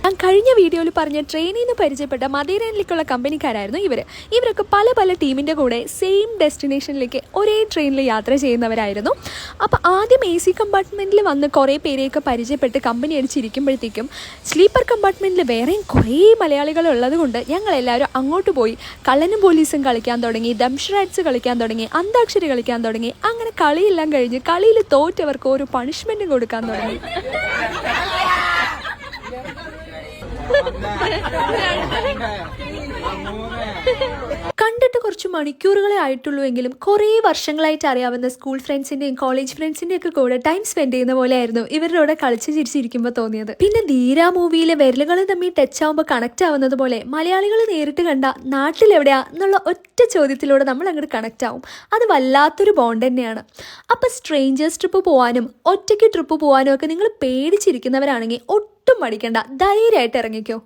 ഞാൻ കഴിഞ്ഞ വീഡിയോയിൽ പറഞ്ഞ ട്രെയിനിൽ നിന്ന് പരിചയപ്പെട്ട മദീനയിലേക്കുള്ള കമ്പനിക്കാരായിരുന്നു ഇവരൊക്കെ പല പല ടീമിൻ്റെ കൂടെ സെയിം ഡെസ്റ്റിനേഷനിലേക്ക് ഒരേ ട്രെയിനിൽ യാത്ര ചെയ്യുന്നവരായിരുന്നു. അപ്പോൾ ആദ്യം AC കമ്പാർട്ട്മെൻറ്റിൽ വന്ന് കുറേ പേരെയൊക്കെ പരിചയപ്പെട്ട് കമ്പനി അടിച്ചിരിക്കുമ്പോഴത്തേക്കും സ്ലീപ്പർ കമ്പാർട്ട്മെൻറ്റിൽ വേറെയും കുറേ മലയാളികൾ ഉള്ളത് കൊണ്ട് ഞങ്ങളെല്ലാവരും അങ്ങോട്ട് പോയി കള്ളനും പോലീസും കളിക്കാൻ തുടങ്ങി, ദംഷറാറ്റ്സ് കളിക്കാൻ തുടങ്ങി, അന്താക്ഷരി കളിക്കാൻ തുടങ്ങി. അങ്ങനെ കളിയെല്ലാം കഴിഞ്ഞ് കളിയിൽ തോറ്റവർക്ക് ഒരു പണിഷ്മെൻറ്റും കൊടുക്കാൻ തുടങ്ങി. കണ്ടിട്ട് കുറച്ച് മണിക്കൂറുകളെ ആയിട്ടുള്ളൂ എങ്കിലും കുറേ വർഷങ്ങളായിട്ട് അറിയാവുന്ന സ്കൂൾ ഫ്രണ്ട്സിൻ്റെയും കോളേജ് ഫ്രണ്ട്സിൻ്റെയും ഒക്കെ കൂടെ ടൈം സ്പെൻഡ് ചെയ്യുന്ന പോലെയായിരുന്നു ഇവരുടെ കളിച്ച് ചിരിച്ചിരിക്കുമ്പോൾ തോന്നിയത്. പിന്നെ ധീര മൂവിയിലെ വിരലുകൾ തമ്മിൽ ടച്ച് ആവുമ്പോൾ കണക്റ്റ് ആവുന്നത് പോലെ മലയാളികൾ നേരിട്ട് കണ്ട നാട്ടിലെവിടെയാ എന്നുള്ള ഒറ്റ ചോദ്യത്തിലൂടെ നമ്മൾ അങ്ങോട്ട് കണക്റ്റ് ആവും. അത് വല്ലാത്തൊരു ബോണ്ട് തന്നെയാണ്. അപ്പോൾ സ്ട്രേഞ്ചേഴ്സ് ട്രിപ്പ് പോകാനും ഒറ്റയ്ക്ക് ട്രിപ്പ് പോകാനും ഒക്കെ നിങ്ങൾ പേടിച്ചിരിക്കുന്നവരാണെങ്കിൽ ഒട്ടും മടിക്കണ്ട, ധൈര്യമായിട്ട് ഇറങ്ങിക്കോ.